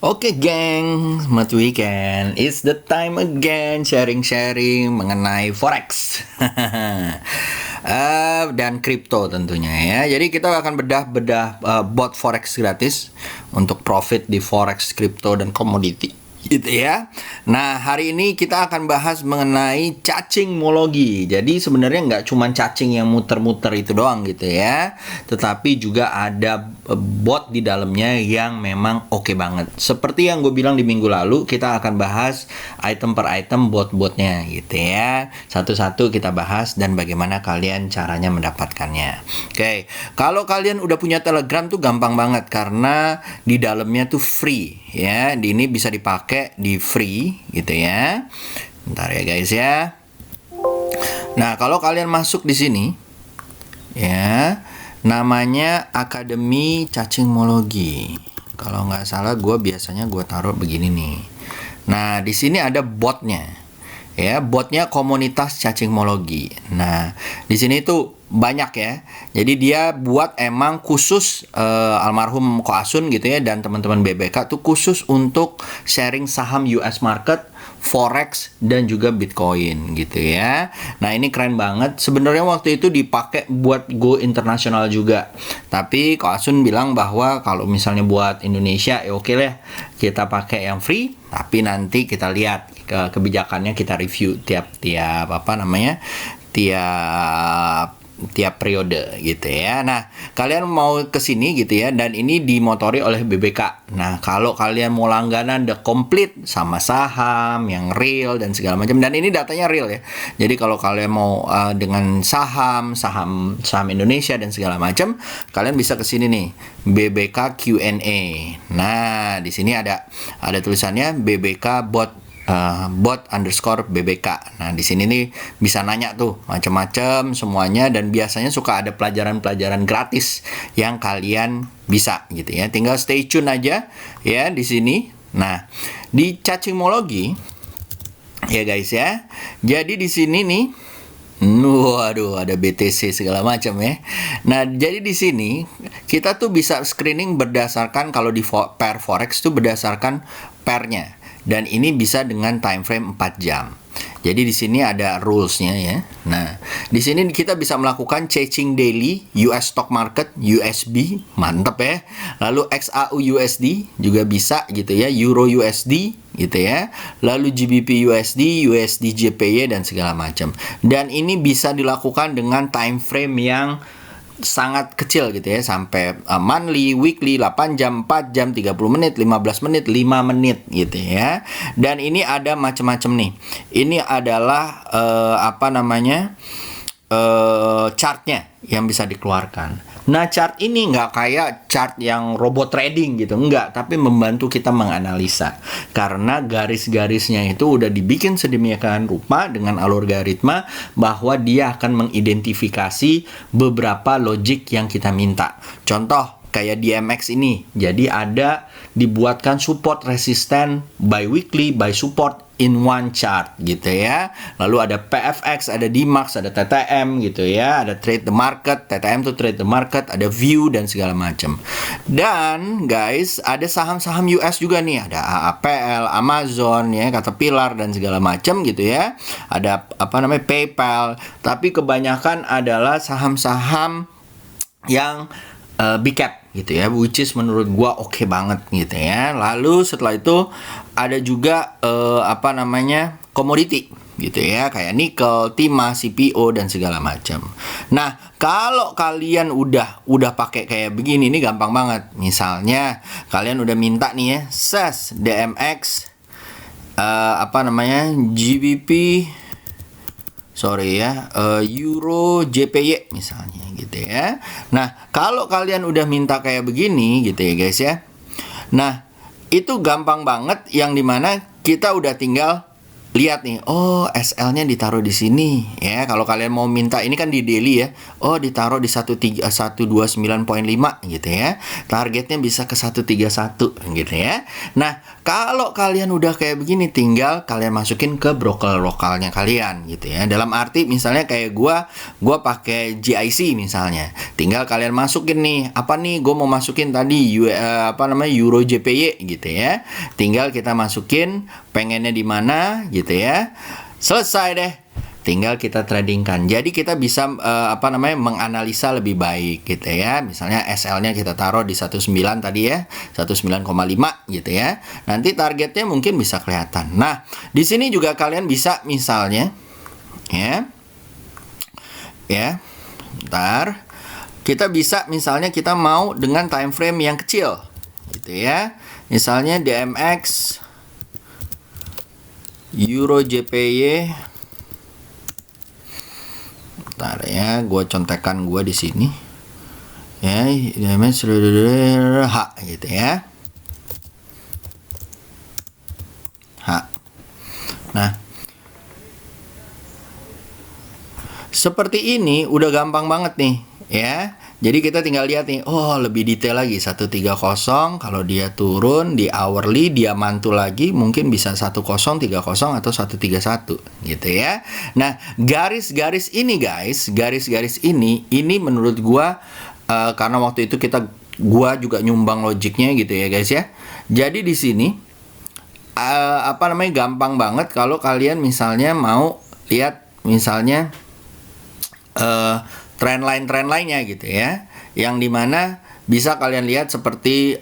Oke geng, Smart Weekend. It's the time again sharing-sharing mengenai forex dan kripto tentunya ya. Jadi kita akan bedah-bedah bot forex gratis untuk profit di forex, kripto dan komoditi gitu ya. Nah, hari ini kita akan bahas mengenai cacingmologi. Jadi sebenarnya nggak cuma cacing yang muter-muter itu doang gitu ya, tetapi juga ada bot di dalamnya yang memang oke banget. Seperti yang gue bilang di minggu lalu, kita akan bahas item per item bot-botnya gitu ya. Satu-satu kita bahas dan bagaimana kalian caranya mendapatkannya. Oke, kalau kalian udah punya Telegram tuh gampang banget karena di dalamnya tuh free ya. Ini bisa dipakai di free gitu ya. Bentar ya guys ya. Nah, kalau kalian masuk di sini ya, namanya Akademi Cacingmologi. Kalau nggak salah biasanya gue taruh begini nih. Nah, di sini ada botnya. Ya, botnya komunitas cacingmologi. Nah, di sini tuh banyak ya. Jadi dia buat emang khusus almarhum Ko Asun gitu ya, dan teman-teman BBK tuh khusus untuk sharing saham US market, forex dan juga Bitcoin gitu ya. Nah, ini keren banget. Sebenarnya waktu itu dipakai buat go internasional juga. Tapi Ko Asun bilang bahwa kalau misalnya buat Indonesia ya oke lah, kita pakai yang free, tapi nanti kita lihat kebijakannya, kita review tiap tiap periode gitu ya. Nah, kalian mau ke sini gitu ya, dan ini dimotori oleh BBK. Nah, kalau kalian mau langganan the complete sama saham yang real dan segala macam, dan ini datanya real ya. Jadi kalau kalian mau dengan saham Indonesia dan segala macam, kalian bisa ke sini nih, BBK Q&A. Nah, di sini ada tulisannya BBK bot _BBK. Nah, di sini nih bisa nanya tuh macam-macam semuanya, dan biasanya suka ada pelajaran-pelajaran gratis yang kalian bisa gitu ya. Tinggal stay tune aja ya di sini. Nah, di cacingmologi ya guys ya. Jadi di sini nih, waduh, ada BTC segala macam ya. Nah, jadi di sini kita tuh bisa screening berdasarkan, kalau di pair forex tuh berdasarkan pairnya. Dan ini bisa dengan time frame 4 jam. Jadi di sini ada rules-nya ya. Nah, di sini kita bisa melakukan chasing daily, US stock market, USB, mantep ya. Lalu XAU USD juga bisa gitu ya, Euro USD gitu ya. Lalu GBP USD, USD JPY dan segala macam. Dan ini bisa dilakukan dengan time frame yang sangat kecil gitu ya, sampai monthly, weekly, 8 jam, 4 jam, 30 menit, 15 menit, 5 menit gitu ya. Dan ini ada macam-macam nih. Ini adalah chartnya yang bisa dikeluarkan. Nah, chart ini nggak kayak chart yang robot trading gitu, nggak, tapi membantu kita menganalisa. Karena garis-garisnya itu udah dibikin sedemikian rupa dengan algoritma bahwa dia akan mengidentifikasi beberapa logik yang kita minta. Contoh, kayak di MX ini, jadi ada dibuatkan support resisten by weekly, by support in one chart gitu ya. Lalu ada PFX, ada DMAX, ada TTM gitu ya, ada trade the market, TTM tuh trade the market, ada view dan segala macam. Dan guys, ada saham-saham US juga nih, ada AAPL, Amazon ya, Caterpillar dan segala macam gitu ya. Ada PayPal, tapi kebanyakan adalah saham-saham yang big cap gitu ya, which is menurut gua oke banget gitu ya. Lalu setelah itu ada juga komoditi gitu ya, kayak nikel, timah, CPO dan segala macam. Nah, kalau kalian udah pakai kayak begini, ini gampang banget. Misalnya kalian udah minta nih ya, SES, DMX, GBP, Euro JPY misalnya gitu ya. Nah, kalau kalian udah minta kayak begini gitu ya guys ya. Nah, itu gampang banget, yang dimana kita udah tinggal lihat nih, oh SL-nya ditaruh di sini ya. Kalau kalian mau minta, ini kan di daily ya. Oh, ditaruh di 129.5 gitu ya. Targetnya bisa ke 131 gitu ya. Nah, kalau kalian udah kayak begini, tinggal kalian masukin ke broker lokalnya kalian gitu ya. Dalam arti misalnya kayak gua pakai GIC misalnya. Tinggal kalian masukin nih, apa nih gua mau masukin tadi Euro JPY gitu ya. Tinggal kita masukin pengennya di mana gitu ya. Selesai deh. Tinggal kita tradingkan. Jadi kita bisa menganalisa lebih baik gitu ya. Misalnya SL-nya kita taruh di 19 tadi ya, 19,5 gitu ya. Nanti targetnya mungkin bisa kelihatan. Nah, di sini juga kalian bisa misalnya bentar. Kita bisa misalnya kita mau dengan time frame yang kecil gitu ya. Misalnya DMX Euro JPY. Bentar ya, gue contekan gue di sini. Ya, DMX H gitu ya. H. Nah, seperti ini udah gampang banget nih ya. Jadi kita tinggal lihat nih, oh lebih detail lagi 130, kalau dia turun di hourly dia mantul lagi mungkin bisa 1030 atau 131 gitu ya. Nah, garis-garis ini guys, garis-garis ini menurut gua karena waktu itu gua juga nyumbang logiknya gitu ya guys ya. Jadi di sini gampang banget kalau kalian misalnya mau lihat misalnya trendline-trendline-nya gitu ya, yang dimana bisa kalian lihat seperti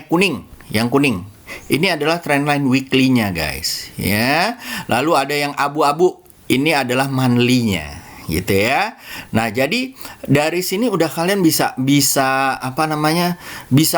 kuning, yang kuning ini adalah trendline weekly-nya guys ya. Lalu ada yang abu-abu, ini adalah monthly-nya gitu ya. Nah, jadi dari sini udah kalian bisa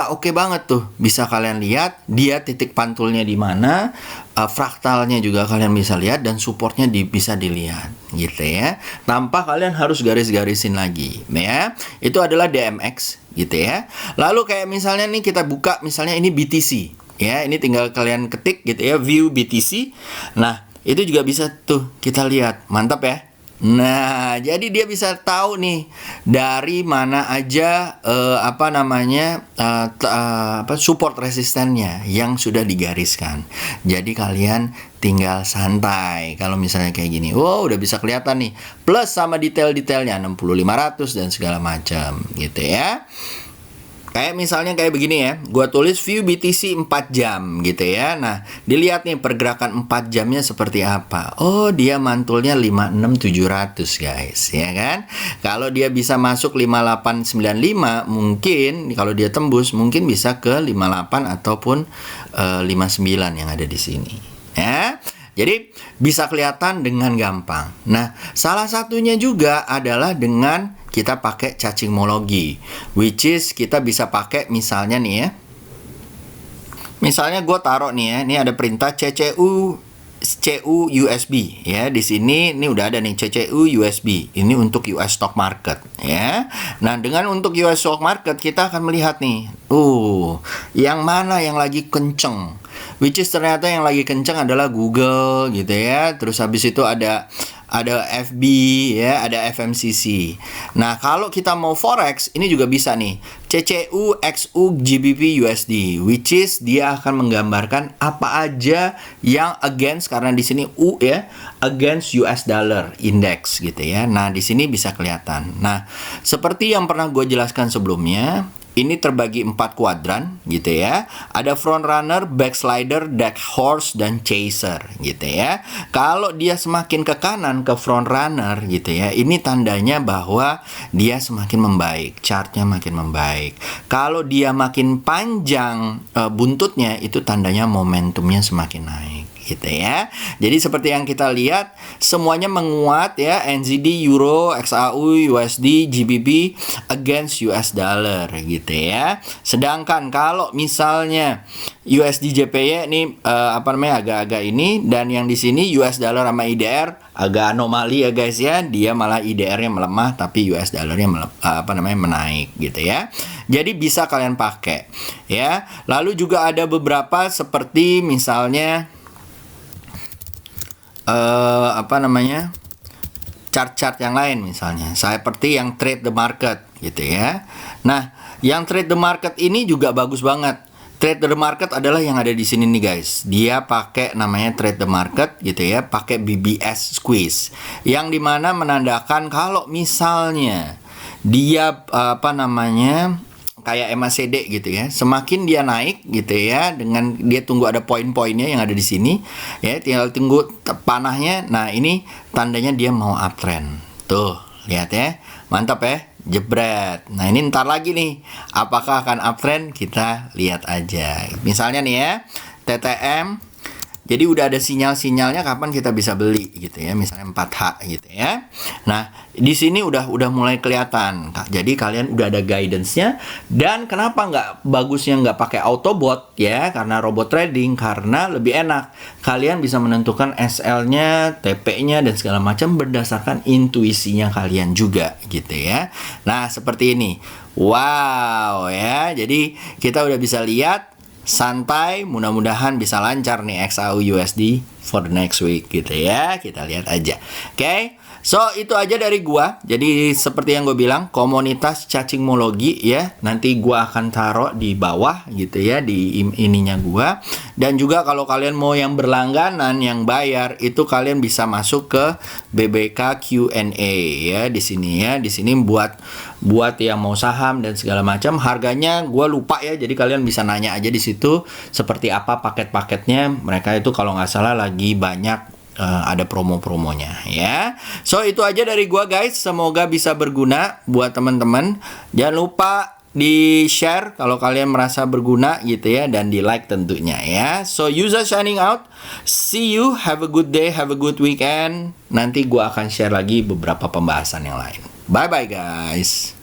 oke banget tuh. Bisa kalian lihat dia titik pantulnya di mana, fraktalnya juga kalian bisa lihat, dan supportnya bisa dilihat gitu ya. Tanpa kalian harus garis-garisin lagi ya. Itu adalah DMX gitu ya. Lalu kayak misalnya nih kita buka misalnya ini BTC ya. Ini tinggal kalian ketik gitu ya, view BTC. Nah, itu juga bisa tuh kita lihat. Mantap ya. Nah, jadi dia bisa tahu nih dari mana aja support resistennya yang sudah digariskan. Jadi kalian tinggal santai. Kalau misalnya kayak gini, wow, udah bisa kelihatan nih. Plus sama detail-detailnya 60-500 dan segala macam gitu ya. Kayak misalnya kayak begini ya, gua tulis view BTC 4 jam gitu ya. Nah, dilihat nih pergerakan 4 jamnya seperti apa. Oh, dia mantulnya 56700 guys, ya kan? Kalau dia bisa masuk 5895, mungkin kalau dia tembus mungkin bisa ke 58 ataupun 59 yang ada di sini. Ya. Jadi bisa kelihatan dengan gampang. Nah, salah satunya juga adalah dengan kita pakai cacingmologi, which is kita bisa pakai misalnya nih ya. Misalnya gue taruh nih ya, ini ada perintah CCU USB ya. Di sini ini udah ada nih CCU USB. Ini untuk US stock market ya. Nah, dengan untuk US stock market kita akan melihat nih, yang mana yang lagi kenceng. Which is ternyata yang lagi kenceng adalah Google gitu ya. Terus habis itu ada FB ya, ada FMCC. Nah, kalau kita mau forex ini juga bisa nih. CCU XU GBP USD, which is dia akan menggambarkan apa aja yang against, karena di sini U ya, against US dollar index gitu ya. Nah, di sini bisa kelihatan. Nah, seperti yang pernah gue jelaskan sebelumnya, ini terbagi 4 kuadran gitu ya. Ada front runner, backslider, dark horse, dan chaser gitu ya. Kalau dia semakin ke kanan, ke front runner gitu ya, ini tandanya bahwa dia semakin membaik, chartnya makin membaik. Kalau dia makin panjang buntutnya, itu tandanya momentumnya semakin naik gitu ya. Jadi seperti yang kita lihat, semuanya menguat ya, NZD, Euro, XAU, USD, GBP against US dollar gitu ya. Sedangkan kalau misalnya USD JPY ini agak-agak ini, dan yang di sini US dollar sama IDR agak anomali ya guys ya. Dia malah IDR-nya melemah tapi US dollar-nya menaik gitu ya. Jadi bisa kalian pakai ya. Lalu juga ada beberapa seperti misalnya apa namanya, chart-chart yang lain misalnya, seperti yang trade the market gitu ya. Nah, yang trade the market ini juga bagus banget. Trade the market adalah yang ada di sini nih guys. Dia pakai namanya trade the market gitu ya, pakai BBS squeeze, yang dimana menandakan kalau misalnya dia apa namanya, kayak MACD gitu ya, semakin dia naik gitu ya, dengan dia tunggu ada poin-poinnya yang ada di sini ya, tinggal tunggu panahnya. Nah, ini tandanya dia mau uptrend. Tuh, lihat ya. Mantap ya. Jebret. Nah, ini ntar lagi nih, apakah akan uptrend? Kita lihat aja. Misalnya nih ya, TTM. Jadi udah ada sinyal-sinyalnya kapan kita bisa beli gitu ya, misalnya 4H gitu ya. Nah, di sini udah mulai kelihatan. Jadi kalian udah ada guidance-nya. Dan kenapa bagusnya nggak pakai Autobot ya? Karena robot trading, karena lebih enak. Kalian bisa menentukan SL-nya, TP-nya dan segala macam berdasarkan intuisinya kalian juga gitu ya. Nah, seperti ini. Wow ya. Jadi kita udah bisa lihat santai, mudah-mudahan bisa lancar nih XAU USD for the next week gitu ya. Kita lihat aja. Oke. So, itu aja dari gua. Jadi seperti yang gue bilang, komunitas cacingmologi ya, nanti gua akan taruh di bawah gitu ya, di ininya gua. Dan juga kalau kalian mau yang berlangganan, yang bayar, itu kalian bisa masuk ke BBK Q&A ya di sini ya. Di sini buat yang mau saham dan segala macam. Harganya gua lupa ya, jadi kalian bisa nanya aja di situ seperti apa paket-paketnya. Mereka itu kalau nggak salah lagi banyak ada promo-promonya ya. So, itu aja dari gua guys. Semoga bisa berguna buat teman-teman. Jangan lupa di-share kalau kalian merasa berguna gitu ya, dan di-like tentunya ya. So, Yuza signing out. See you, have a good day, have a good weekend. Nanti gua akan share lagi beberapa pembahasan yang lain. Bye-bye guys.